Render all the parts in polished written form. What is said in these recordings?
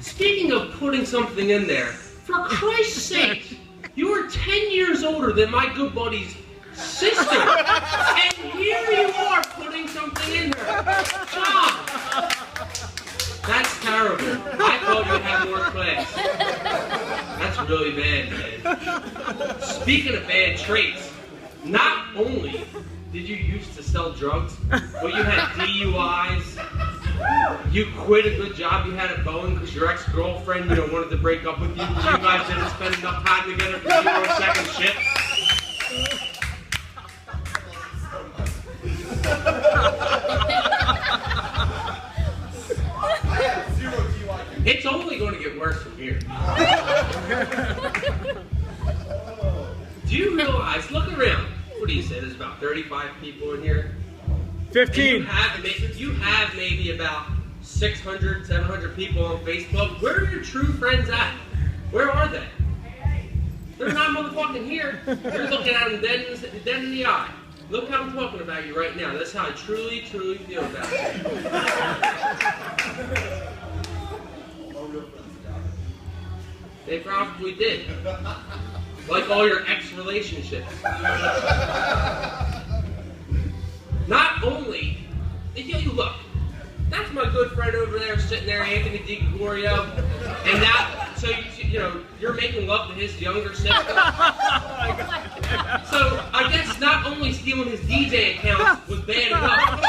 Speaking of putting something in there, for Christ's sake, you are 10 years older than my good buddy's sister, and here you are putting something in her. John, that's terrible. I thought you had more class. That's really bad, man. Speaking of bad traits, not only did you used to sell drugs, but you had DUIs. You quit a good job you had at Boeing because your ex-girlfriend, wanted to break up with you because you guys didn't spend enough time together because you were on second shift. It's only going to get worse from here. Do you realize, look around, what do you say, there's about 35 people in here? 15. You have maybe about 600, 700 people on Facebook. Where are your true friends at? Where are they? They're not motherfucking here. You're looking at them dead in the eye. Look how I'm talking about you right now. That's how I truly, truly feel about you. They probably did. Like all your ex-relationships. Not only, look, that's my good friend over there sitting there, Anthony DiGregorio, and now, so you're making love to his younger sister. So I guess not only stealing his DJ account was bad enough,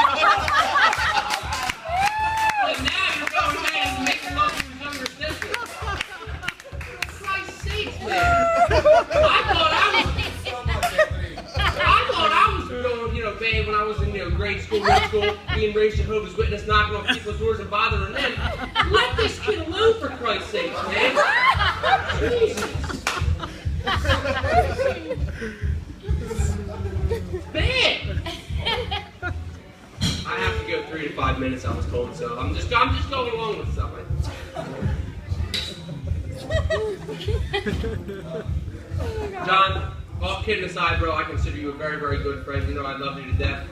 but now you're going ahead and making love to his younger sister. For Christ's sakes, man. I thought I was going, bad when I was in grade school, middle school, being raised Jehovah's Witness, knocking on people's doors and bothering them. Let this kid alone, for Christ's sake, man. Jesus. Bad. I have to go 3 to 5 minutes, I was told, so I'm just going along with stuff. John, all kidding aside, bro, I consider you a very, very good friend. I love you to death.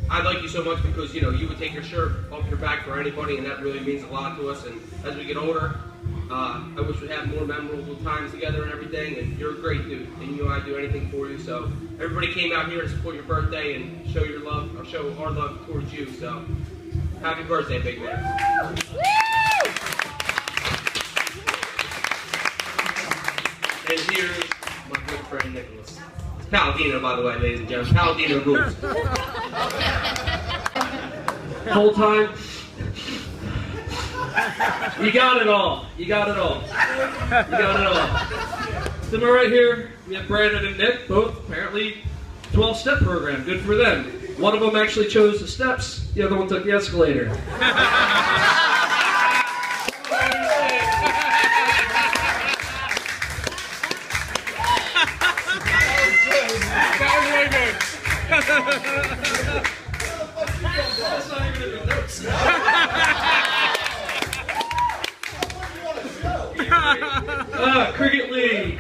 I like you so much because, you would take your shirt off your back for anybody, and that really means a lot to us. And as we get older, I wish we had more memorable times together and everything, and you're a great dude, and I'd do anything for you. So everybody came out here to support your birthday and show your love, or show our love towards you. So happy birthday, big man. And here's my good friend Nicholas. It's Paladino, by the way, ladies and gentlemen. Paladino rules. Whole time. You got it all. You got it all. You got it all. To my right here, we have Brandon and Nick, both apparently 12-step program. Good for them. One of them actually chose the steps. The other one took the escalator. That's not even in the notes.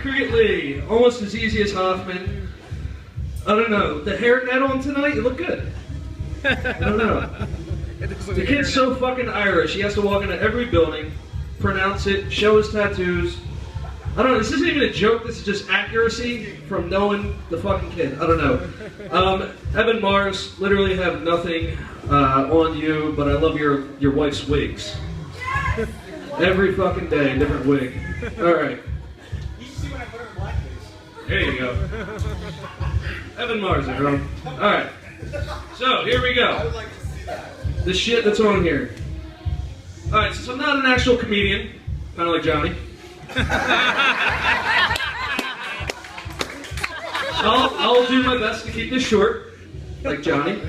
Cricket Lee, almost as easy as Hoffman. I don't know. The hairnet on tonight, you look good. I don't know. The kid's so fucking Irish. He has to walk into every building, pronounce it, show his tattoos. I don't know. This isn't even a joke. This is just accuracy from knowing the fucking kid. I don't know. Evan Mars, literally have nothing on you, but I love your wife's wigs. Every fucking day, different wig. All right. You should see when I put her in blackface. There you go. Evan Mars, everyone. All right. So here we go. I would like to see that. The shit that's on here. All right. So I'm not an actual comedian, kind of like Johnny. I'll do my best to keep this short, like Johnny.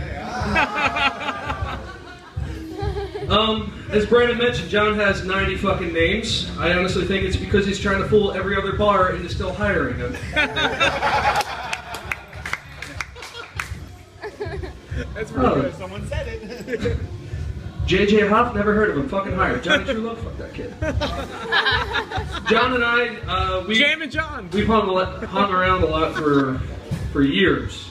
As Brandon mentioned, John has 90 fucking names. I honestly think it's because he's trying to fool every other bar into still hiring him. That's really good. Someone said it. JJ Hoff, never heard of him. Fucking hired. Johnny True Love, fuck that kid. John and I, Jam and John. We've hung around a lot for years.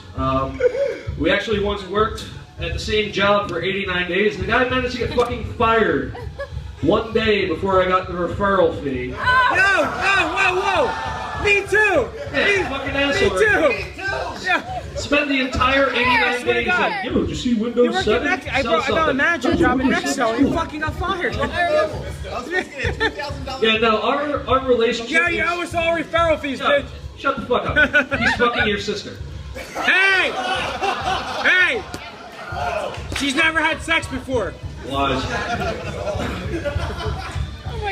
We actually once worked at the same job for 89 days, and the guy managed to get fucking fired one day before I got the referral fee. Whoa! Me too! Yeah, fucking asshole. Me too! Yeah. Spent the entire 89 days like, yo, did you see Windows 7? I got a manager job in Mexico. You fucking got fired. I was supposed to get a $2,000. Yeah, no, our relationship. Yeah, you owe us all referral fees, No, bitch. shut the fuck up. He's fucking your sister. Hey! Hey! She's never had sex before. Lies.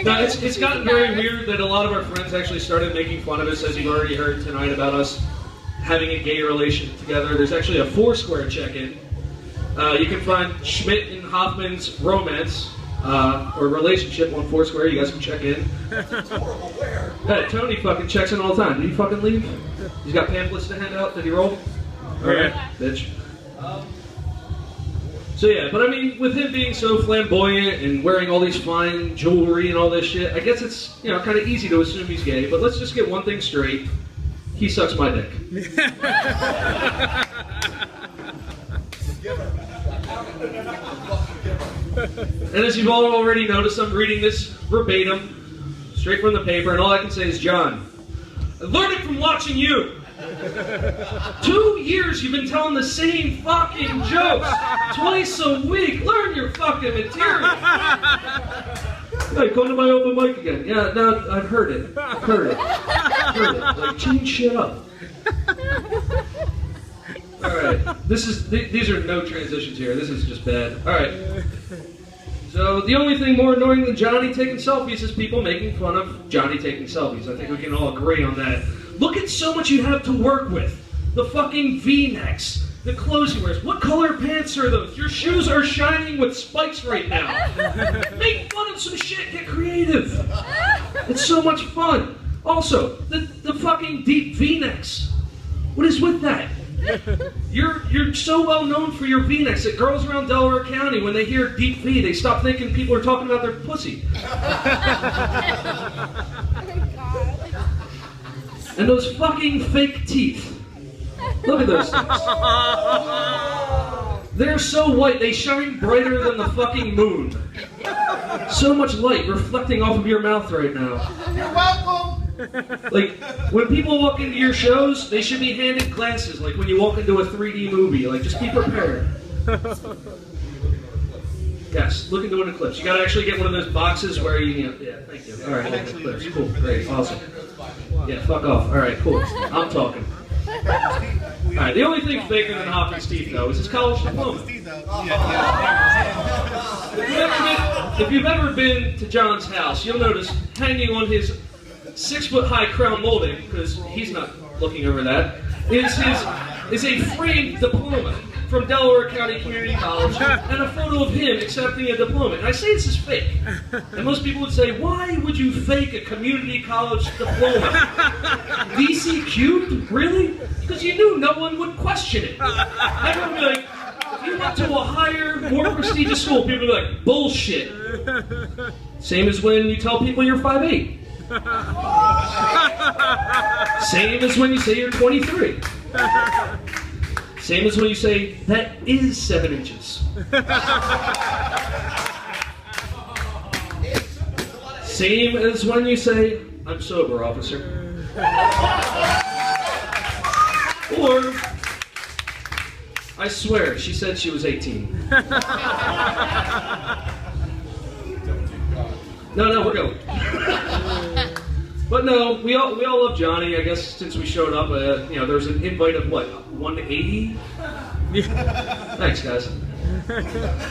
No, it's gotten very weird that a lot of our friends actually started making fun of us, as you've already heard tonight, about us having a gay relation together. There's actually a Foursquare check-in. You can find Schmidt and Hoffman's romance or relationship on Foursquare. You guys can check in. Hey, Tony fucking checks in all the time. Did he fucking leave? He's got pamphlets to hand out. Did he roll? Alright, bitch. So yeah, but I mean, with him being so flamboyant and wearing all these fine jewelry and all this shit, I guess it's, you know, kind of easy to assume he's gay, but let's just get one thing straight. He sucks my dick. And as you've all already noticed, I'm reading this verbatim, straight from the paper, and all I can say is, John, I learned it from watching you. 2 years you've been telling the same fucking jokes twice a week. Learn your fucking material. Hey, come to my open mic again. Yeah, no, I've heard it. Heard it. Like, change shit up. Alright, these are no transitions here. This is just bad. Alright. So, the only thing more annoying than Johnny taking selfies is people making fun of Johnny taking selfies. I think we can all agree on that. Look at so much you have to work with. The fucking V-necks, the clothes he wears. What color pants are those? Your shoes are shining with spikes right now. Make fun of some shit, get creative. It's so much fun. Also, the fucking deep V-necks. What is with that? You're so well known for your V-necks that girls around Delaware County, when they hear deep V, they stop thinking people are talking about their pussy. And those fucking fake teeth. Look at those things. They're so white, they shine brighter than the fucking moon. So much light reflecting off of your mouth right now. You're welcome. Like, when people walk into your shows, they should be handed glasses, like when you walk into a 3D movie. Like, just be prepared. Yes, look into an eclipse. You gotta actually get one of those boxes where you know, yeah, thank you. Alright, eclipse, cool, great, awesome. Yeah, fuck off. Alright, cool. I'm talking. Alright, the only thing faker than Hoffman's teeth, though, is his college diploma. If you've ever been to John's house, you'll notice hanging on his 6-foot-high crown molding, because he's not looking over that, is a framed diploma from Delaware County Community College, and a photo of him accepting a diploma. And I say this is fake. And most people would say, why would you fake a community college diploma? DC cubed? Really? Because you knew no one would question it. Everyone would be like, if you went to a higher, more prestigious school, people would be like, bullshit. Same as when you tell people you're 5'8". Same as when you say you're 23. Same as when you say, that is 7 inches. Same as when you say, I'm sober, officer. Or, I swear, she said she was 18. No, we're going. But no, we all love Johnny. I guess since we showed up, you know, there's an invite of what, 180? Thanks, guys.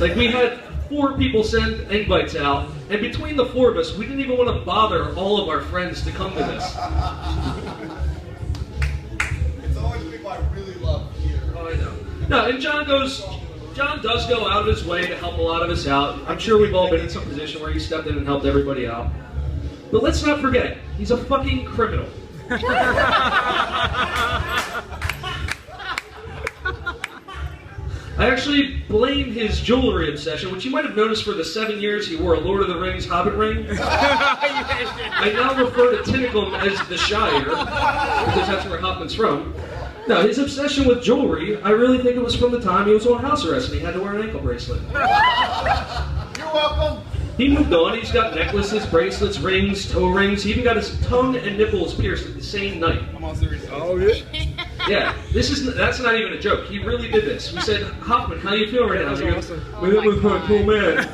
Like, we had 4 people send invites out, and between the 4 of us, we didn't even want to bother all of our friends to come to this. It's always people I really love here. Oh, I know. No, and John does go out of his way to help a lot of us out. I'm sure we've all been in some position where he stepped in and helped everybody out. But let's not forget, he's a fucking criminal. I actually blame his jewelry obsession, which you might have noticed for the 7 years he wore a Lord of the Rings Hobbit ring. I now refer to Tinicum as the Shire, because that's where Hoffman's from. No, his obsession with jewelry, I really think it was from the time he was on house arrest and he had to wear an ankle bracelet. You're welcome. He moved on. He's got necklaces, bracelets, rings, toe rings. He even got his tongue and nipples pierced at the same night. Oh, yeah. Yeah, that's not even a joke. He really did this. We said, Hoffman, how do you feel right now? He goes, awesome. "Man, that was my cool man."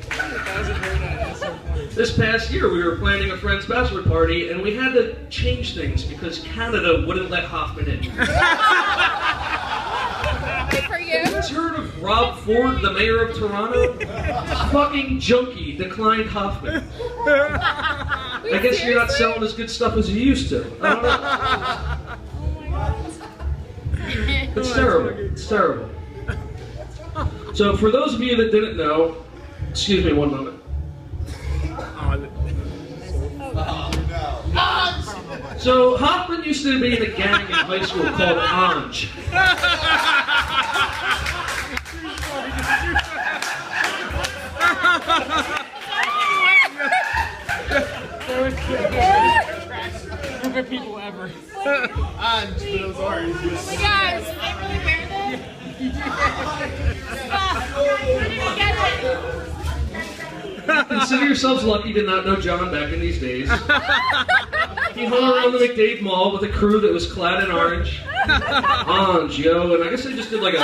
That was a great night. That's so funny. This past year, we were planning a friend's bachelor party, and we had to change things because Canada wouldn't let Hoffman in. Good for you. You guys heard of Rob Ford, the mayor of Toronto? Fucking junkie declined Hoffman. I guess you're not selling as good stuff as you used to. I don't know. Oh my god. It's terrible. It's terrible. So for those of you that didn't know, excuse me one moment. So Hoffman used to be in a gang in high school called Ange. Favorite people ever. Those orange. Hey guys, did they really wear this? Where did you get it? Consider yourselves lucky to not know John back in these days. He hung around the McDade Mall with a crew that was clad in orange. Ange, yo, and I guess they just did like a...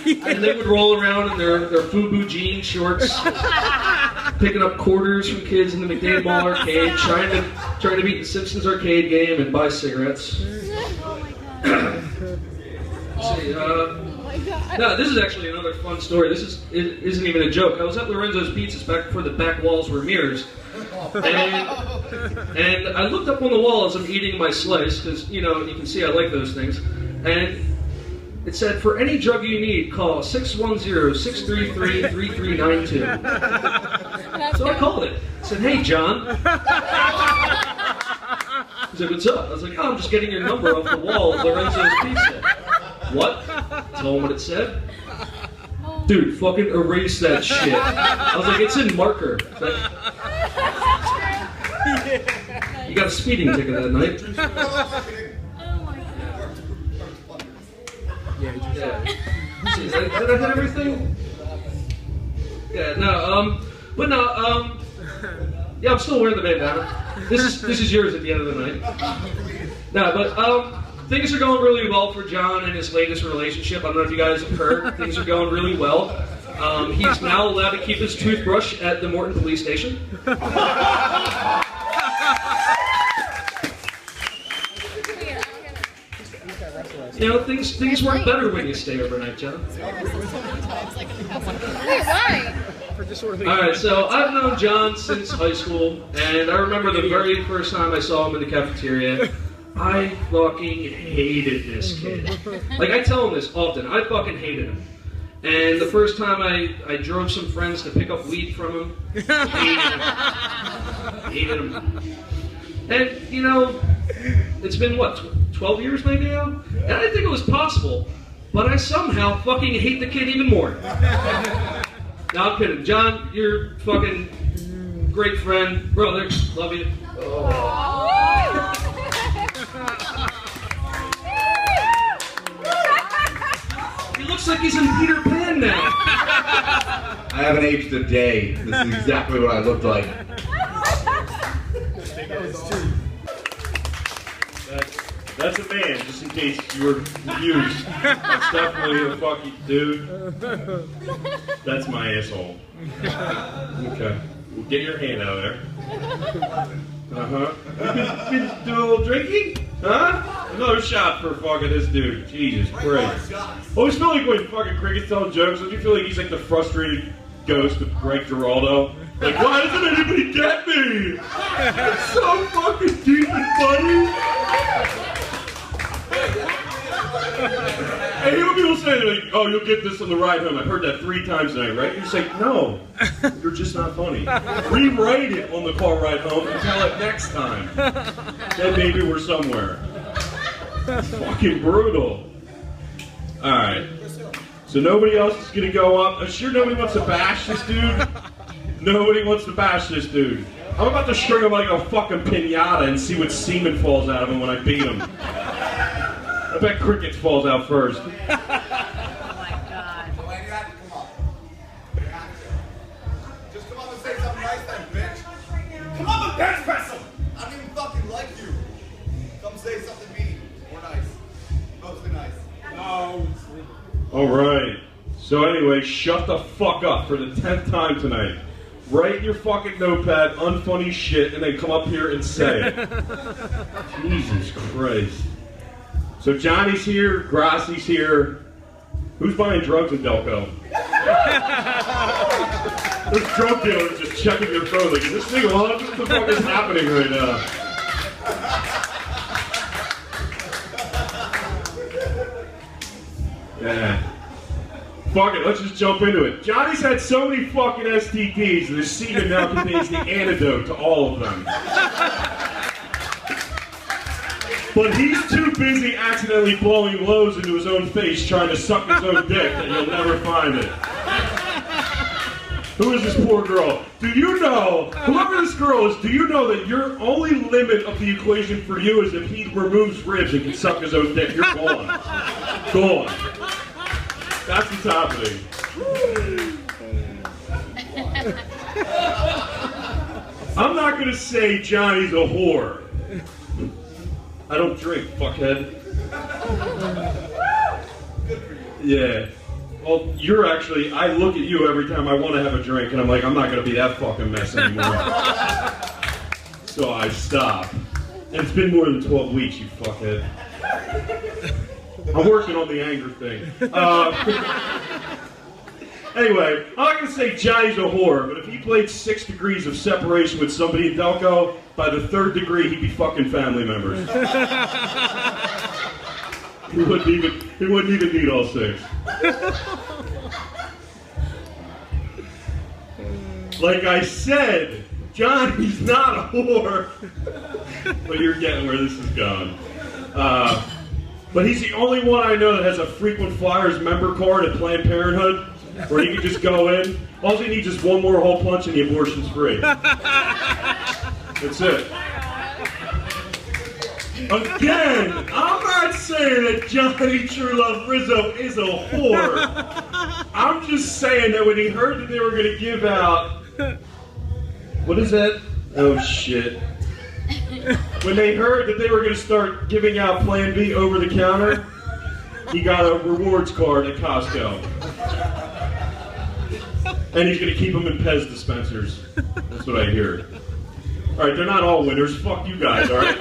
And they would roll around in their FUBU jean shorts, picking up quarters from kids in the McDade Mall arcade, trying to beat the Simpsons arcade game and buy cigarettes. No, this is actually another fun story. This isn't even a joke. I was at Lorenzo's Pizzas back before the back walls were mirrors, and I looked up on the wall as I'm eating my slice because you can see I like those things, and it said, "For any drug you need, call 610-633-3392. So I called it. I said, "Hey, John." He said, "What's up?" I was like, "Oh, I'm just getting your number off the wall at Lorenzo's Pizza." "What?" Told him what it said. "Dude, fucking erase that shit." I was like, "It's in marker." Like, you got a speeding ticket that night. Yeah. See, did I hit everything? Yeah, no, yeah, I'm still wearing the bandana. This is yours at the end of the night. No, but, things are going really well for John and his latest relationship. I don't know if you guys have heard. Things are going really well. He's now allowed to keep his toothbrush at the Morton Police Station. You know, things work better when you stay overnight, John. Wait, why? Alright, so I've known John since high school, and I remember the very first time I saw him in the cafeteria. I fucking hated this kid. Like, I tell him this often. I fucking hated him. And the first time I drove some friends to pick up weed from him, hated him. And, you know, it's been, what, 12 years maybe now? And I didn't think it was possible, but I somehow fucking hate the kid even more. No, I'm kidding. John, you're fucking great friend. Brother, love you. Oh. He looks like he's in Peter Pan now. I haven't aged a day. This is exactly what I looked like. That's a man, just in case you were confused. That's definitely a fucking dude. That's my asshole. Okay. Well, get your hand out of there. Uh-huh. Been doing a little drinking? Huh? Another shot for fucking this dude. Jesus Christ. Always feel like when fucking Cricket's telling jokes, don't you feel like he's like the frustrated ghost of Greg Giraldo? Like, why doesn't anybody get me? It's so fucking deep and funny. And hear what people say, like, oh, you'll get this on the ride home. I've heard that 3 times tonight, right? You're just like, no, you're just not funny. Rewrite it on the car ride home and tell it next time. Then maybe we're somewhere. Fucking brutal. Alright. So nobody else is gonna go up. I'm sure nobody wants to bash this dude. Nobody wants to bash this dude. I'm about to string him like a fucking pinata and see what semen falls out of him when I beat him. I bet crickets falls out first. Oh my god. Come on. Just come up and say something nice then, bitch. Come on and bench press him! I don't even fucking like you. Come say something mean or nice. Mostly nice. Oh. Alright. So anyway, shut the fuck up for the 10th time tonight. Write in your fucking notepad unfunny shit and then come up here and say it. Jesus Christ. So Johnny's here, Grassi's here. Who's buying drugs in Delco? There's drug dealers just checking your phone like, is this thing on? What the fuck is happening right now? Yeah. Fuck it, let's just jump into it. Johnny's had so many fucking STDs that his semen now contains the antidote to all of them. But he's too busy accidentally blowing loads into his own face trying to suck his own dick that you'll never find it. Who is this poor girl? Do you know, whoever this girl is, do you know that your only limit of the equation for you is if he removes ribs and can suck his own dick? You're gone. Gone. That's what's happening. I'm not going to say Johnny's a whore. I don't drink, fuckhead. Yeah. Well, you're actually, I look at you every time I want to have a drink, and I'm like, I'm not going to be that fucking mess anymore. So I stop. And it's been more than 12 weeks, you fuckhead. I'm working on the anger thing. Anyway, I'm not going to say Johnny's a whore, but if he played 6 degrees of separation with somebody in Delco, by the 3rd degree, he'd be fucking family members. He wouldn't even need all 6. Like I said, Johnny's not a whore. But you're getting where this is going. But he's the only one I know that has a frequent flyers member card at Planned Parenthood, where he can just go in. All he needs is one more hole punch and the abortion's free. That's it. Again, I'm not saying that Johnny True Love Rizzo is a whore. I'm just saying that when he heard that they were going to give out... What is that? Oh, shit. When they heard that they were going to start giving out Plan B over the counter, he got a rewards card at Costco. And he's going to keep them in Pez dispensers. That's what I hear. Alright, they're not all winners. Fuck you guys, alright?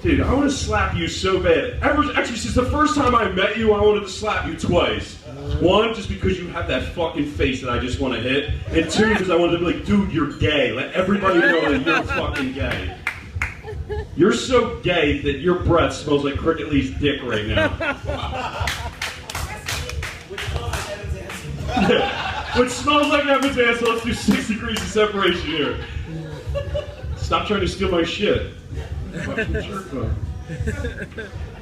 Dude, I want to slap you so bad. Actually, since the first time I met you, I wanted to slap you twice. One, just because you have that fucking face that I just want to hit. And 2, because I wanted to be like, dude, you're gay. Let everybody know that you're fucking gay. You're so gay that your breath smells like Cricket Lee's dick right now. Which smells like Evan's ass, so let's do 6 degrees of separation here. Stop trying to steal my shit.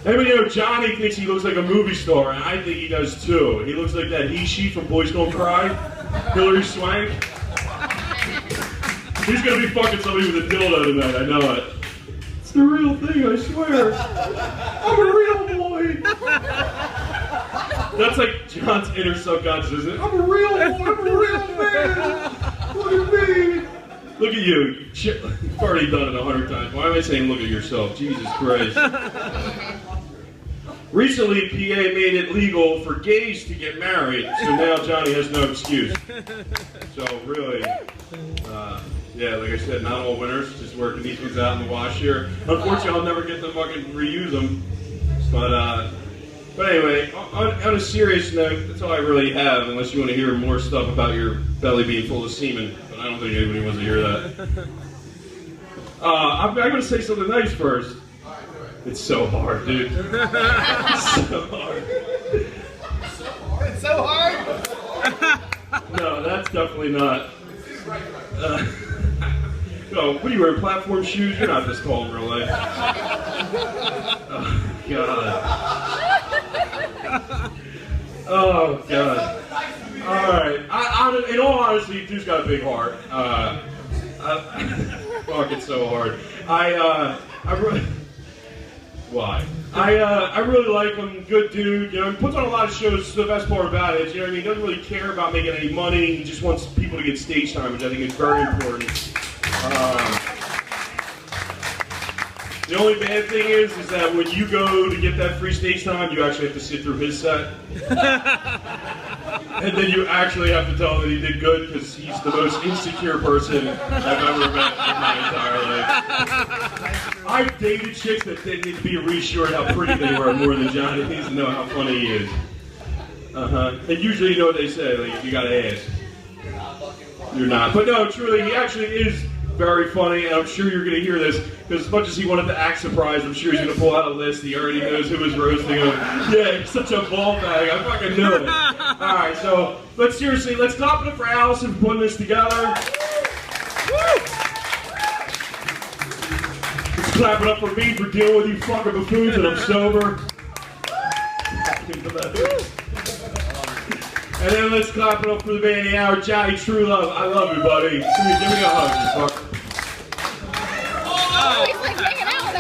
Hey, but you know, Johnny thinks he looks like a movie star, and I think he does too. He looks like that he-she from Boys Don't Cry, Hilary Swank. He's gonna be fucking somebody with a dildo tonight, I know it. It's the real thing, I swear. I'm a real boy. That's like John's inner subconscious, isn't it? I'm a real boy, I'm a real man. Look at me. Look at you. You've already done it 100 times. Why am I saying look at yourself? Jesus Christ. Recently, PA made it legal for gays to get married, so now Johnny has no excuse. So really, yeah, like I said, not all winners. Just working these ones out in the wash here. Unfortunately, I'll never get to fucking reuse them. But anyway, on a serious note, that's all I really have, unless you want to hear more stuff about your belly being full of semen. But I don't think anybody wants to hear that. I'm going to say something nice first. It's so hard, dude. It's so hard. It's so hard? No, that's definitely not. No, what are you wearing, platform shoes? You're not this tall in real life. Oh, God. Oh, God. Alright. In all honesty, dude's got a big heart. Fuck, it's so hard. I really... Why? I really like him, good dude, you know, he puts on a lot of shows. The best part about it is, you know what I mean, he doesn't really care about making any money, he just wants people to get stage time, which I think is very important. The only bad thing is that when you go to get that free stage time, you actually have to sit through his set. And then you actually have to tell him that he did good, because he's the most insecure person I've ever met in my entire life. I've dated chicks that didn't need to be reassured how pretty they were more than Johnny needs to know how funny he is. And usually you know what they say, like, you gotta ask. You're not. But no, truly, he actually is very funny, and I'm sure you're going to hear this, because as much as he wanted to act surprised, I'm sure he's going to pull out a list. He already knows who is roasting him. Yeah, he's such a ball bag. I fucking knew it. Alright, so, let's clap it up for Allison for putting this together. Let's clap it up for me for dealing with you fucking buffoons and I'm sober. And then let's clap it up for the band of the hour, Johnny True Love. I love you, buddy. Give me a hug, you fucker. Oh, he's like hanging out with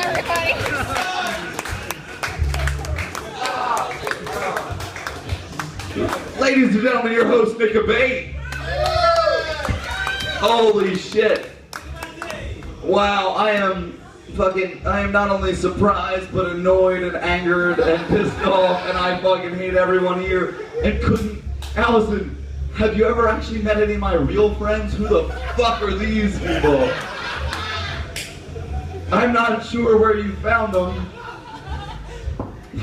everybody. Ladies and gentlemen, your host, Nick Abate. Holy shit. Wow, I am not only surprised, but annoyed and angered and pissed off, and I fucking hate everyone here, and couldn't. Allison, have you ever actually met any of my real friends? Who the fuck are these people? I'm not sure where you found them.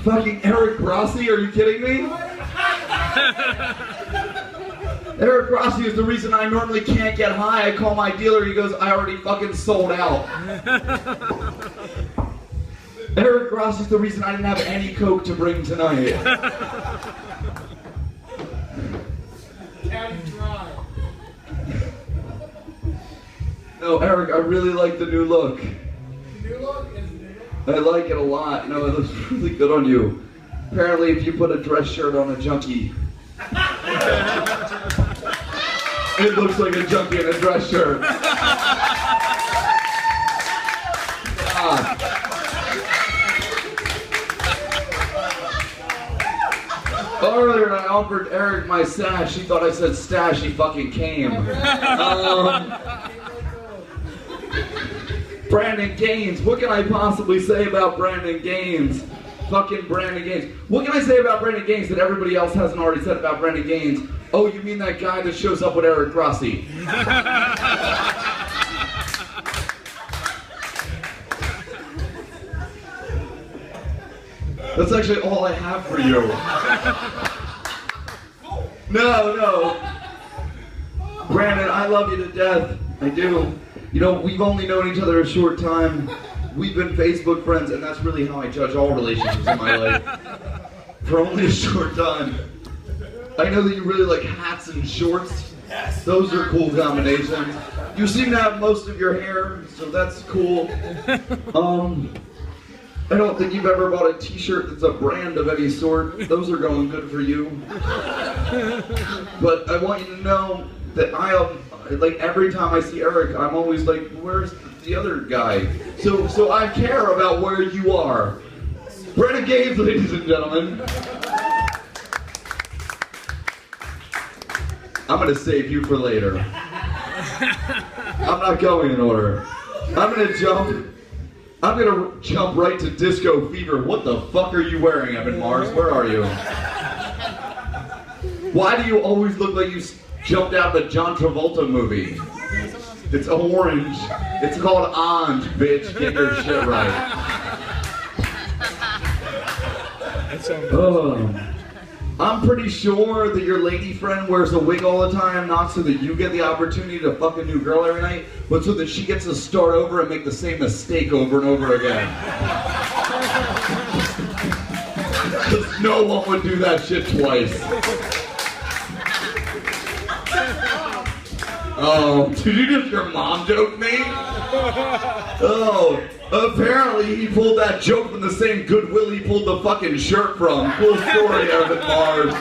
Fucking Eric Grossi, are you kidding me? Eric Grossi is the reason I normally can't get high. I call my dealer, he goes, I already fucking sold out. Eric Grossi is the reason I didn't have any coke to bring tonight. No, Eric, I really like the new look. The new look? I like it a lot. No, it looks really good on you. Apparently, if you put a dress shirt on a junkie, it looks like a junkie in a dress shirt. Earlier, I offered Eric my sash. He thought I said stash. He fucking came. Brandon Gaines. What can I possibly say about Brandon Gaines? Fucking Brandon Gaines. What can I say about Brandon Gaines that everybody else hasn't already said about Brandon Gaines? Oh, you mean that guy that shows up with Eric Grossi? That's actually all I have for you. No. Brandon, I love you to death. I do. You know, we've only known each other a short time. We've been Facebook friends, and that's really how I judge all relationships in my life. For only a short time. I know that you really like hats and shorts. Yes. Those are cool combinations. You seem to have most of your hair, so that's cool. I don't think you've ever bought a t-shirt that's a brand of any sort. Those are going good for you. But I want you to know that like every time I see Eric, I'm always like, where's the other guy? So I care about where you are. Brandon Gaines, ladies and gentlemen. I'm gonna save you for later. I'm not going in order. I'm gonna jump right to Disco Fever. What the fuck are you wearing, Evan Mars? Where are you? Why do you always look like you jumped out of the John Travolta movie? It's orange. It's called Orange, bitch. Get your shit right. I'm pretty sure that your lady friend wears a wig all the time, not so that you get the opportunity to fuck a new girl every night, but so that she gets to start over and make the same mistake over and over again. Because no one would do that shit twice. Oh, did you just your mom joke me? Oh, apparently he pulled that joke from the same Goodwill he pulled the fucking shirt from. Cool story, Evan Mars.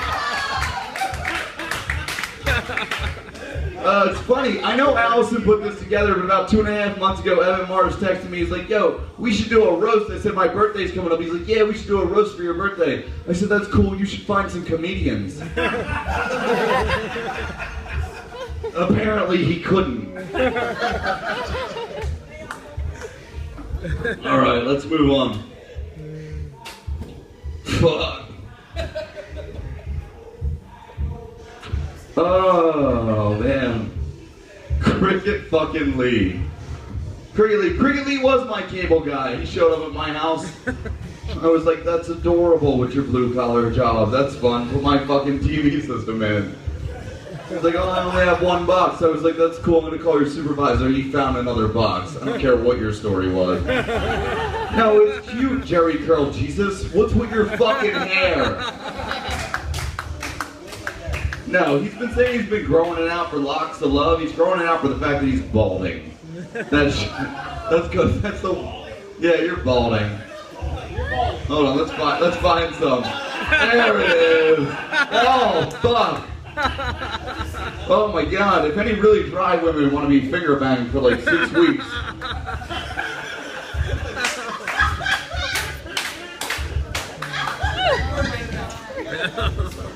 It's funny, I know Allison put this together, but about 2.5 months ago, Evan Mars texted me, he's like, yo, we should do a roast. I said, my birthday's coming up. He's like, yeah, we should do a roast for your birthday. I said, that's cool, you should find some comedians. Apparently he couldn't. Alright, let's move on. Fuck. Oh, man. Cricket fucking Lee. Cricket Lee was my cable guy. He showed up at my house. I was like, that's adorable with your blue collar job. That's fun. Put my fucking TV system in. He was like, oh, I only have one box. I was like, that's cool. I'm going to call your supervisor. He found another box. I don't care what your story was. No, it's cute, Jerry Curl Jesus. What's with your fucking hair? No, he's been saying he's been growing it out for locks of love. He's growing it out for the fact that he's balding. That's good. That's the... Yeah, you're balding. Hold on, let's find some. There it is. Oh, fuck. Oh my god, if any really dry women want to be finger banged for like 6 weeks.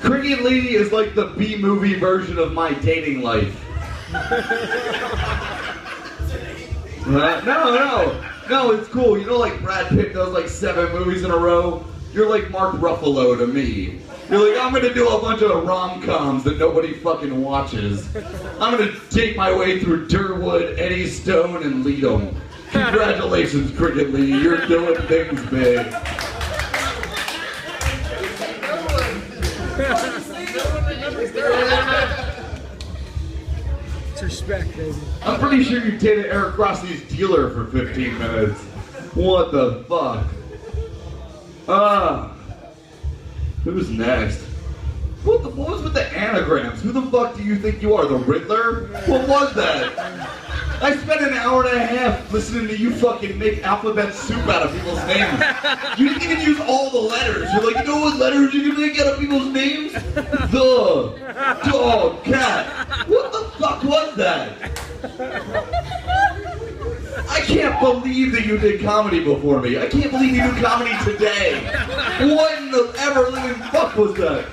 Cricket Lee is like the B-movie version of my dating life. No, it's cool. You know, like Brad Pitt does like 7 movies in a row? You're like Mark Ruffalo to me. You're like, I'm gonna do a bunch of rom-coms that nobody fucking watches. I'm gonna take my way through Durwood, Eddystone, and Leadham. Congratulations, Cricket Lee. You're doing things big. It's respect, baby. I'm pretty sure you dated Eric Rossi's dealer for 15 minutes. What the fuck? Who's next? What was with the anagrams? Who the fuck do you think you are, the Riddler? What was that? I spent an hour and a half listening to you fucking make alphabet soup out of people's names. You didn't even use all the letters. You're like, you know what letters you can make out of people's names? The, dog, cat. What the fuck was that? I can't believe that you did comedy before me. I can't believe you do comedy today. What in the ever living fuck was that?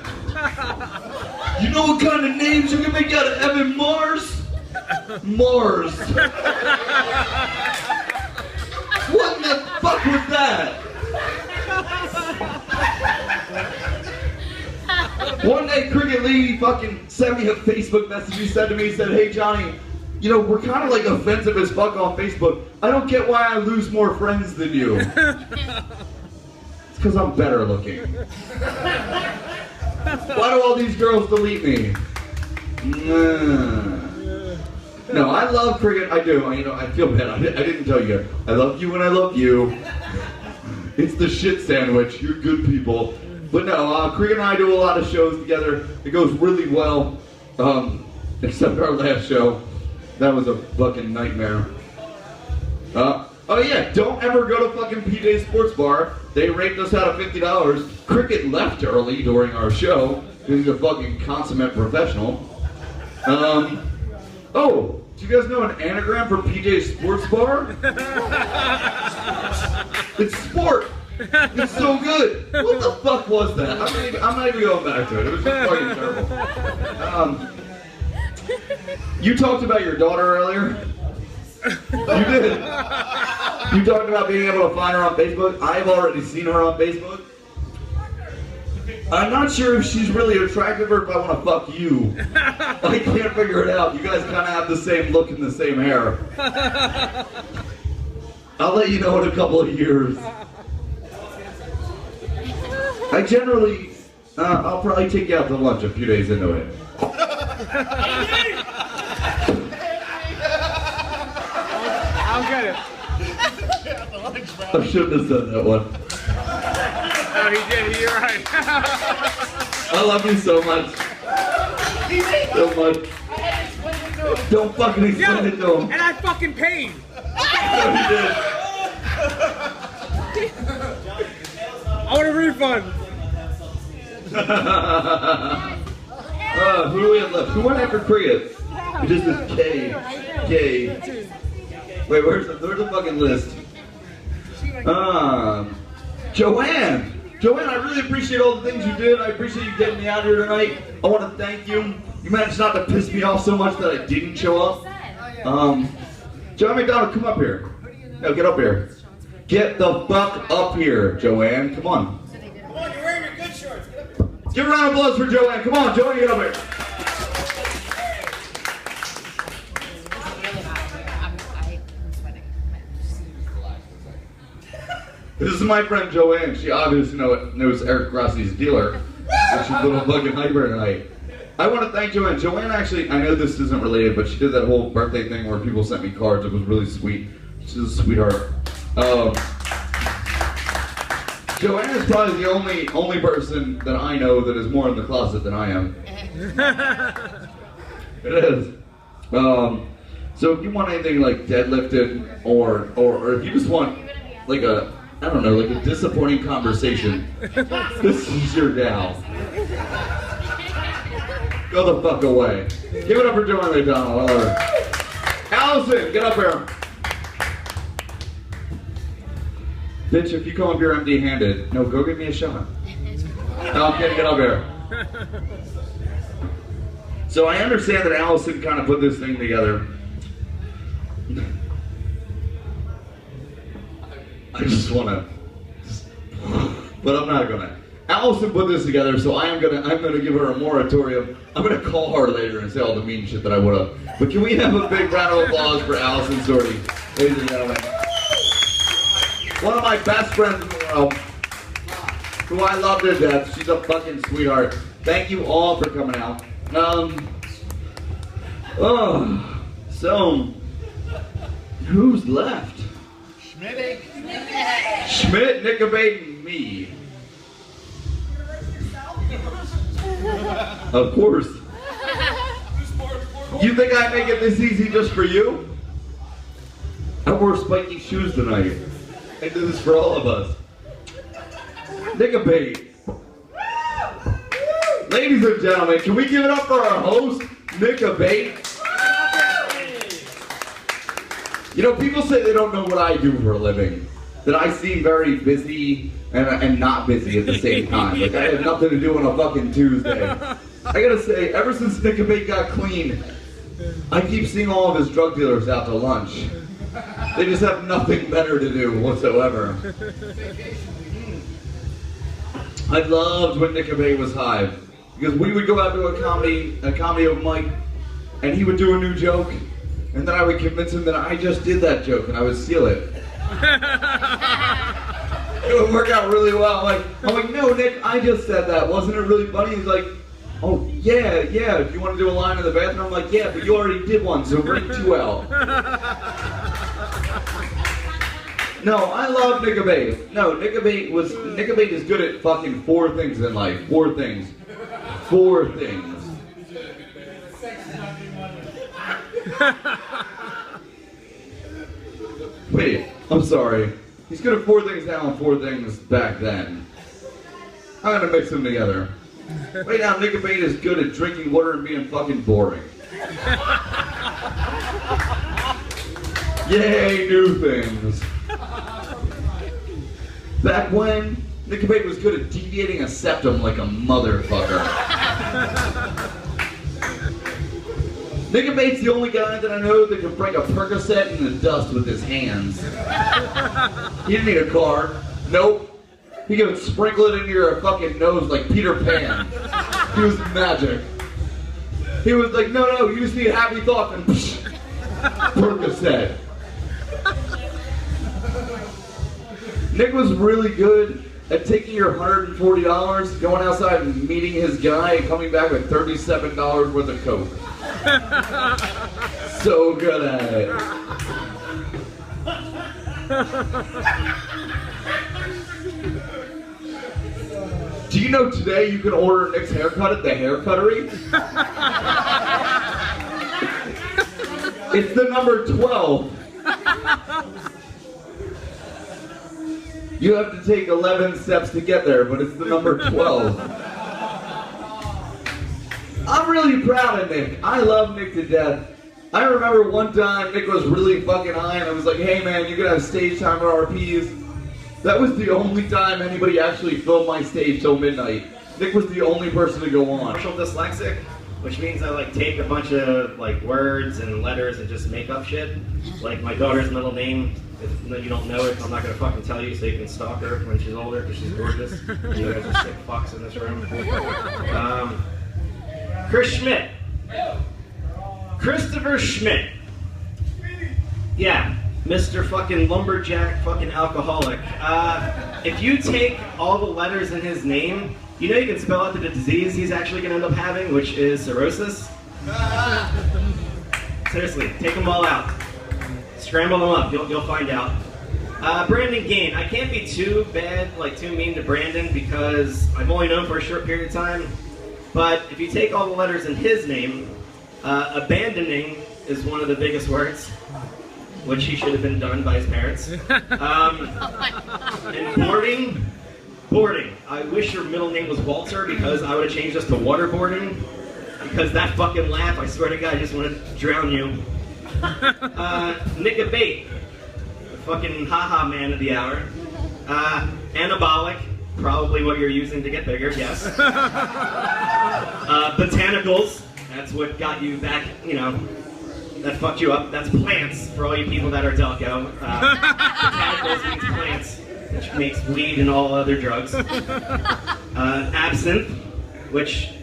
You know what kind of names you can make out of Evan Mars? Mars. What in the fuck was that? One day Cricket Lee fucking sent me a Facebook message. He said to me, he said, hey Johnny, you know, we're kind of like offensive as fuck on Facebook. I don't get why I lose more friends than you. It's because I'm better looking. Why do all these girls delete me? No, I love Cricket. I do. You know, I feel bad. I didn't tell you. I love you and I love you. It's the shit sandwich. You're good people. But no, Cricket and I do a lot of shows together. It goes really well. Except our last show. That was a fucking nightmare. Oh yeah, don't ever go to fucking PJ's Sports Bar. They raped us out of $50. Cricket left early during our show. He's a fucking consummate professional. Oh, do you guys know an anagram for PJ's Sports Bar? It's sport. It's so good. What the fuck was that? I'm not even going back to it. It was just fucking terrible. You talked about your daughter earlier. You did. You talked about being able to find her on Facebook. I've already seen her on Facebook. I'm not sure if she's really attractive or if I want to fuck you. I can't figure it out. You guys kind of have the same look and the same hair. I'll let you know in a couple of years. I generally, I'll probably take you out to lunch a few days into it. I'll get it. I shouldn't have said that one. No, he did. You're right. I love you so much. So much. Don't fucking explain it to him. And I fucking paid. No, he did. I want a refund. Who do we have left? Who went after Cricket? It just says K. K. Wait, where's the fucking list? Joanne! Joanne, I really appreciate all the things you did. I appreciate you getting me out here tonight. I want to thank you. You managed not to piss me off so much that I didn't show up. Joanne McDonald, come up here. No, get up here. Get the fuck up here, Joanne. Come on. Come on, you're wearing your good shorts. Get up here. Give a round of applause for Joanne. Come on, Joanne, get up here. I'm sweating. This is my friend Joanne. She obviously knows Eric Grossi's dealer. So she's a little fucking hyper tonight. I want to thank Joanne. Joanne actually, I know this isn't related, but she did that whole birthday thing where people sent me cards. It was really sweet. She's a sweetheart. Joanne is probably the only person that I know that is more in the closet than I am. It is. So if you want anything like deadlifted or if you just want like a, I don't know, like a disappointing conversation, this is your gal. Go the fuck away. Give it up for Joanne McDonald. Allison, get up here. Bitch, if you come up here empty-handed, no, go give me a shot. No, I'm kidding, get up here. So I understand that Allison kind of put this thing together. I just want to, but I'm not gonna. Allison put this together, so I'm gonna give her a moratorium. I'm gonna call her later and say all the mean shit that I would have. But can we have a big round of applause for Allison Sorty, ladies and gentlemen? One of my best friends in the world, who I love to death. She's a fucking sweetheart. Thank you all for coming out. So who's left? Schmidt, Nickelbait, and me. Of course. You think I make it this easy just for you? I wore spiky shoes tonight. I did this for all of us. Nickelbait. Ladies and gentlemen, can we give it up for our host, Nickelbait? You know, people say they don't know what I do for a living. That I seem very busy and not busy at the same time. Like I have nothing to do on a fucking Tuesday. I gotta say, ever since Nickelbait got clean, I keep seeing all of his drug dealers out to lunch. They just have nothing better to do whatsoever. I loved when Nickelbait was high. Because we would go out to a comedy open mic, and he would do a new joke, and then I would convince him that I just did that joke, and I would steal it. It would work out really well. I'm like, no, Nick, I just said that. Wasn't it really funny? He's like, oh, yeah. Do you want to do a line in the bathroom? I'm like, yeah, but you already did one, so bring two out. No, I love Nickelbait. No, Nickelbait is good at fucking 4 things in life. 4 things. 4 things. Wait, I'm sorry. He's good at 4 things now and 4 things back then. I'm gonna mix them together. Right now, Nickelbait is good at drinking water and being fucking boring. Yay, new things. Back when, Nickelbait was good at deviating a septum like a motherfucker. Nickelbait's the only guy that I know that can break a Percocet in the dust with his hands. He didn't need a car. Nope. He could sprinkle it into your fucking nose like Peter Pan. He was magic. He was like, no, you just need a happy thought and psh, Percocet. Nick was really good at taking your $140, going outside and meeting his guy and coming back with $37 worth of coke. So good at it. Do you know today you can order Nick's haircut at the hair cuttery? It's the number 12. You have to take 11 steps to get there, but it's the number 12. I'm really proud of Nick. I love Nick to death. I remember one time Nick was really fucking high and I was like, hey man, you're gonna have stage time at RPs. That was the only time anybody actually filmed my stage till midnight. Nick was the only person to go on. Partial dyslexic, which means I like take a bunch of like words and letters and just make up shit. Like my daughter's middle name, if you don't know it, I'm not gonna fucking tell you so you can stalk her when she's older because she's gorgeous. You guys are sick fucks in this room. Chris Schmidt. Christopher Schmidt. Yeah, Mr. fucking lumberjack fucking alcoholic. If you take all the letters in his name, you know you can spell out the disease he's actually going to end up having, which is cirrhosis. Seriously, take them all out. Scramble them up, you'll find out. Brandon Gain. I can't be too bad, like too mean to Brandon because I've only known him for a short period of time. But if you take all the letters in his name, abandoning is one of the biggest words, which he should have been done by his parents. And boarding. I wish your middle name was Walter because I would have changed this to waterboarding. Because that fucking laugh, I swear to God, I just want to drown you. Nick Abate, the fucking haha man of the hour. Anabolic, probably what you're using to get bigger, yes. Botanicals, that's what got you back, you know, that fucked you up. That's plants, for all you people that are Delco. Botanicals means plants, which makes weed and all other drugs. Absinthe, which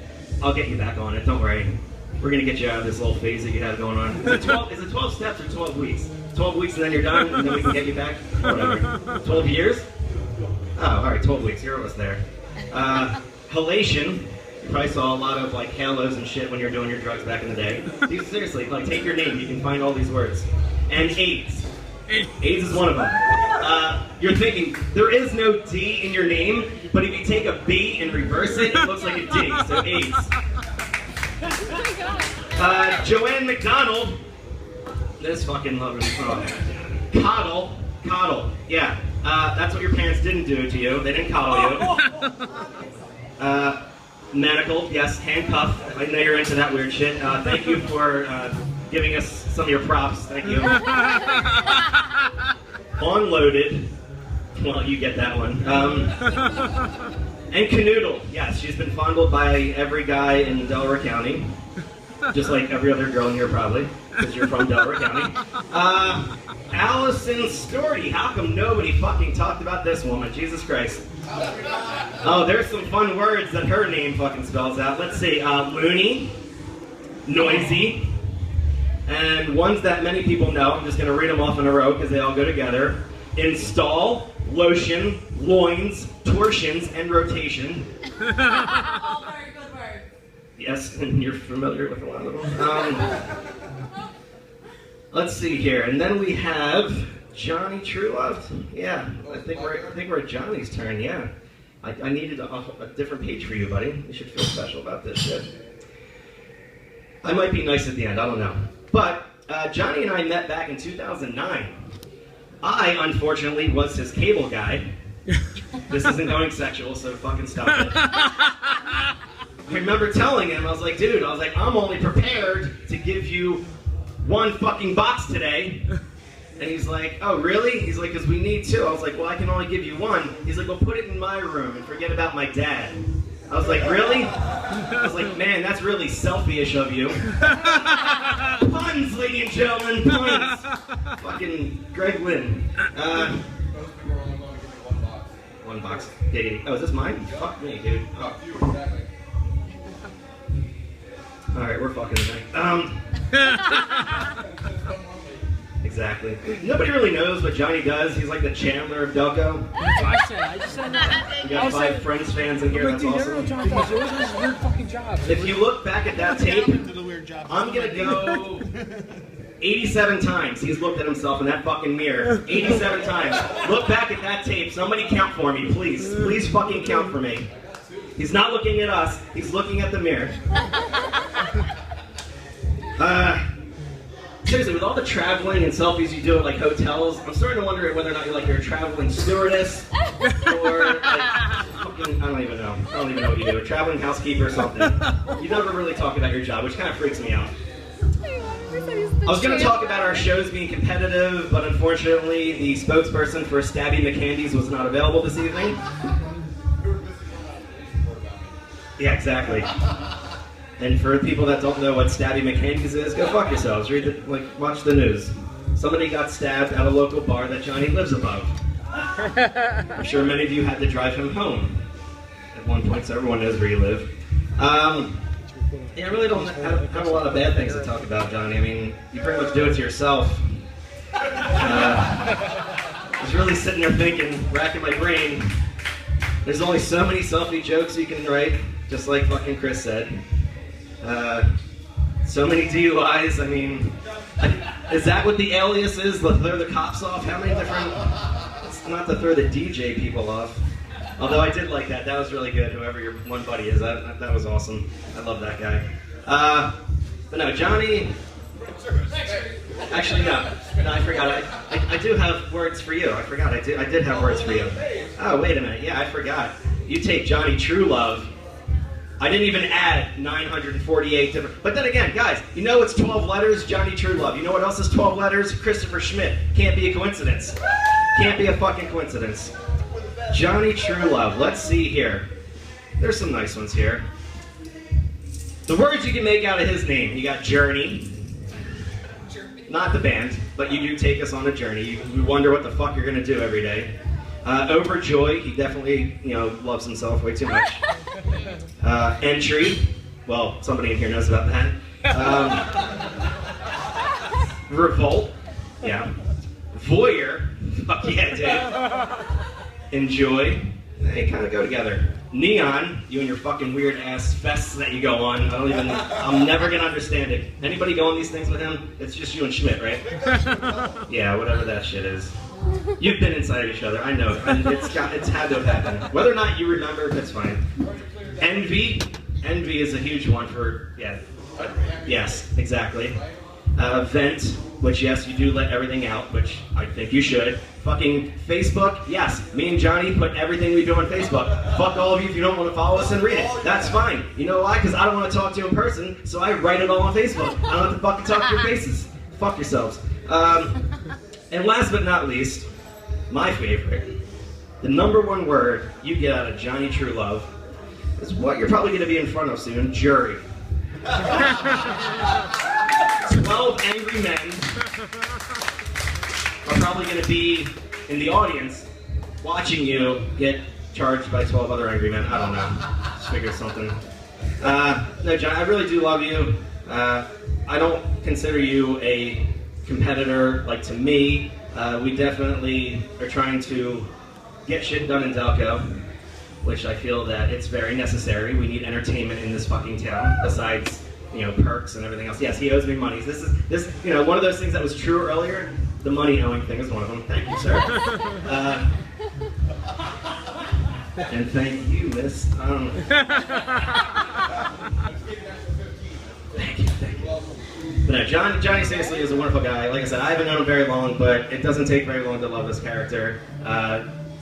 I'll get you back on it, don't worry. We're gonna get you out of this little phase that you have going on. Is it 12 steps or 12 weeks? 12 weeks and then you're done, and then we can get you back? Whatever. 12 years? Oh, alright, 12 weeks, you're almost there. Halation. You probably saw a lot of like halos and shit when you're doing your drugs back in the day. These, seriously, like take your name, you can find all these words. And AIDS. AIDS is one of them. You're thinking, there is no D in your name, but if you take a B and reverse it, it looks like a D, so AIDS. Joanne McDonald. This fucking lover. Coddle. Yeah. That's what your parents didn't do to you. They didn't coddle you. Manacled, yes, handcuff. I know you're into that weird shit. Thank you for giving us some of your props. Thank you. Unloaded. Well, you get that one. And canoodle. Yes, she's been fondled by every guy in Delaware County. Just like every other girl in here, probably, because you're from Delaware County. Allison Storty. How come nobody fucking talked about this woman? Jesus Christ. Oh, there's some fun words that her name fucking spells out. Let's see. Loony. Noisy. And ones that many people know. I'm just going to read them off in a row because they all go together. Install. Lotion. Loins. Torsions. And rotation. All very good words. Yes, and you're familiar with a lot of them. Let's see here, and then we have Johnny Truelove. Yeah, I think we're at Johnny's turn. Yeah, I needed a different page for you, buddy. You should feel special about this shit. I might be nice at the end. I don't know, but Johnny and I met back in 2009. I unfortunately was his cable guy. This isn't going sexual, so fucking stop it. I remember telling him, I was like, dude, I'm only prepared to give you one fucking box today. And he's like, oh, really? He's like, because we need two. I was like, well, I can only give you one. He's like, well, put it in my room and forget about my dad. I was like, really? I was like, man, that's really selfish of you. Puns, ladies and gentlemen, puns. Fucking Greg Lynn. One box. Yeah. Oh, is this mine? Fuck me, dude. Oh. Alright, we're fucking tonight. Exactly. Nobody really knows what Johnny does. He's like the Chandler of Delco. That's what I said. I just said that. You got 5 Friends fans in here. That's awesome. John does. It was his weird fucking job. If you look back at that tape, I'm gonna go 87 times. He's looked at himself in that fucking mirror. 87 times. Look back at that tape. Somebody count for me, please. Please fucking count for me. He's not looking at us. He's looking at the mirror. Seriously, with all the traveling and selfies you do at like hotels, I'm starting to wonder whether or not you're a traveling stewardess or like I don't even know. I don't even know what you do. A traveling housekeeper or something. You never really talk about your job, which kind of freaks me out. I was going to talk about our shows being competitive, but unfortunately the spokesperson for Stabby McCandy's was not available this evening. Yeah, exactly. And for people that don't know what Stabby McCandy's is, go fuck yourselves. Read the, watch the news. Somebody got stabbed at a local bar that Johnny lives above. I'm sure many of you had to drive him home at one point, so everyone knows where you live. Yeah, I really don't have a lot of bad things to talk about, Johnny. I mean, you pretty much do it to yourself. I was really sitting there thinking, racking my brain. There's only so many selfie jokes you can write, just like fucking Chris said. So many DUIs, I mean, is that what the alias is? To throw the cops off? How many different... It's not to throw the DJ people off. Although I did like that. That was really good, whoever your one buddy is. That was awesome. I love that guy. But no, Johnny... Actually, no, I forgot. I do have words for you. I forgot. I did have words for you. Oh, wait a minute. Yeah, I forgot. You take Johnny Truelove. I didn't even add 948 different... But then again, guys, you know it's 12 letters? Johnny Truelove. You know what else is 12 letters? Christopher Schmidt. Can't be a coincidence. Can't be a fucking coincidence. Johnny Truelove. Let's see here. There's some nice ones here. The words you can make out of his name. You got Journey. Not the band, but you do take us on a journey. We wonder what the fuck you're going to do every day. Overjoy. He definitely, loves himself way too much. Entry. Well, somebody in here knows about that. Revolt. Yeah. Voyeur. Fuck yeah, dude. Enjoy. They kind of go together. Neon, you and your fucking weird ass fests that you go on. I'm never gonna understand it. Anybody go on these things with him? It's just you and Schmidt, right? Yeah, whatever that shit is. You've been inside each other, I know. It's had to have happened. Whether or not you remember, that's fine. Envy. Envy is a huge one for, yeah. Yes, exactly. Vent, which yes, you do let everything out, which I think you should. Fucking Facebook, yes, me and Johnny put everything we do on Facebook. Fuck all of you if you don't want to follow us and read it. That's fine. You know why? Because I don't want to talk to you in person, so I write it all on Facebook. I don't have to fucking talk to your faces. Fuck yourselves. And last but not least, my favorite, the #1 word you get out of Johnny Truelove is what you're probably going to be in front of soon, jury. 12 angry men are probably going to be in the audience watching you get charged by 12 other angry men. I don't know. Just figure something. No, John, I really do love you. I don't consider you a competitor, like to me. We definitely are trying to get shit done in Delco, which I feel that it's very necessary. We need entertainment in this fucking town, besides perks and everything else. Yes, he owes me money. This is one of those things that was true earlier. The money owing thing is one of them. Thank you, sir. And thank you, miss. Thank you. But no, Johnny seriously is a wonderful guy. Like I said, I haven't known him very long, but it doesn't take very long to love this character.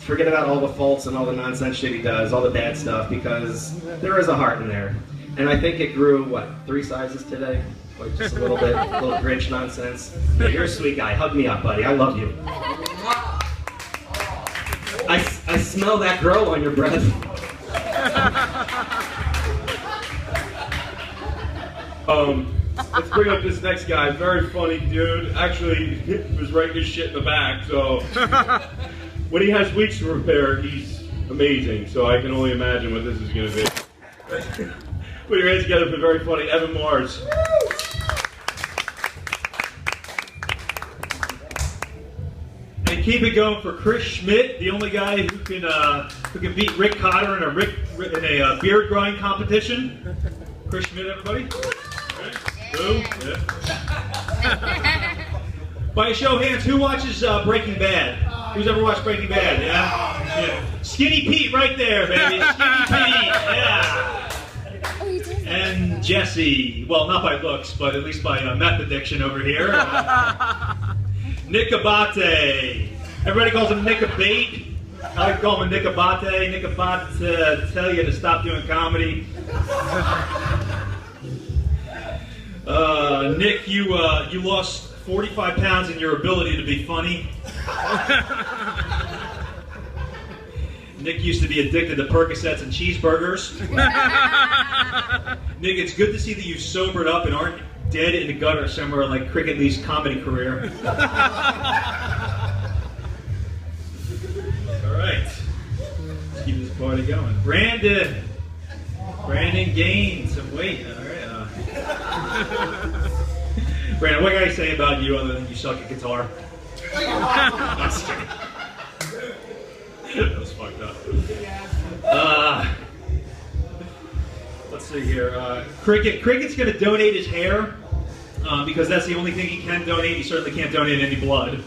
Forget about all the faults and all the nonsense shit he does, all the bad stuff, because there is a heart in there. And I think it grew, 3 sizes today? Like just a little bit, a little Grinch nonsense. Yeah, you're a sweet guy. Hug me up, buddy. I love you. I smell that girl on your breath. Let's bring up this next guy. Very funny dude. Actually, he was writing his shit in the back, so when he has weeks to repair, he's amazing. So I can only imagine what this is going to be. Put your hands together for very funny Evan Mars. And keep it going for Chris Schmidt, the only guy who can beat Rick Cotter in a beard growing competition. Chris Schmidt, everybody. Okay. Yeah. By a show of hands, who watches Breaking Bad? Who's ever watched Breaking Bad? Yeah. Skinny Pete, right there, baby. Skinny Pete. Yeah. And Jesse, well, not by looks, but at least by meth addiction over here. Nick Abate. Everybody calls him Nick Abate. I like to call him a Nick Abate. Nick Abate tell you to stop doing comedy. Nick, you lost 45 pounds in your ability to be funny. Nick used to be addicted to Percocets and cheeseburgers. Nick, it's good to see that you've sobered up and aren't dead in the gutter somewhere like Cricket Lee's comedy career. All right. Let's keep this party going. Brandon gained some weight. All right. Brandon, what can I say about you other than you suck at guitar? I'm just kidding. That was fucked up. Let's see here. Cricket's going to donate his hair because that's the only thing he can donate. He certainly can't donate any blood.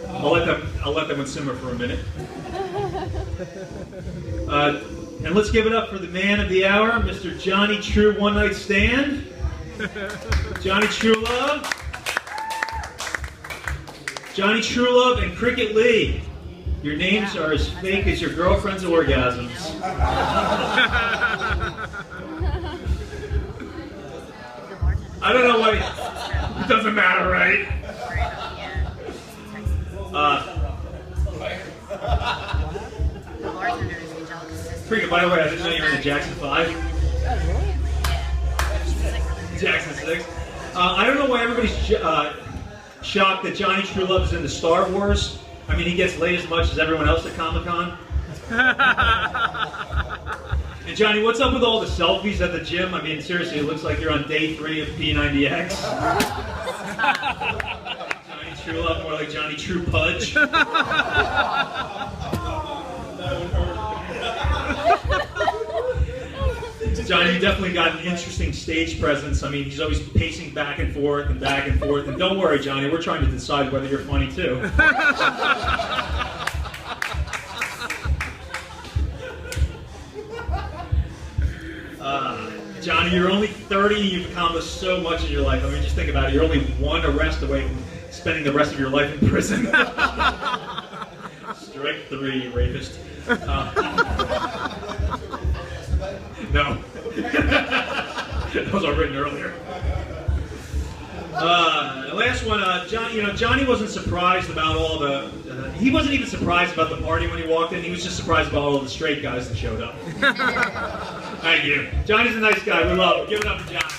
I'll let that one simmer for a minute. And let's give it up for the man of the hour, Mr. Johnny True One Night Stand. Johnny Truelove. Johnny Truelove and Cricket Lee. Your names are as fake as your girlfriend's orgasms. I don't know why. It doesn't matter, right? Cricket, by the way, I didn't know you were in the Jackson 5. Jackson 6. I don't know why everybody's shocked that Johnny Truelove is into Star Wars. I mean, he gets laid as much as everyone else at Comic-Con. And Johnny, what's up with all the selfies at the gym? I mean, seriously, it looks like you're on day 3 of P90X. Johnny Truelove, more like Johnny True Pudge. Johnny, you definitely got an interesting stage presence. I mean, he's always pacing back and forth and back and forth. And don't worry, Johnny, we're trying to decide whether you're funny too. Johnny, you're only 30 and you've accomplished so much in your life. I mean, just think about it. You're only one arrest away from spending the rest of your life in prison. Strike 3, you rapist. No. Those are written earlier. The last one, Johnny wasn't surprised about all the... he wasn't even surprised about the party when he walked in. He was just surprised about all the straight guys that showed up. Thank you. Johnny's a nice guy. We love him. Give it up for Johnny.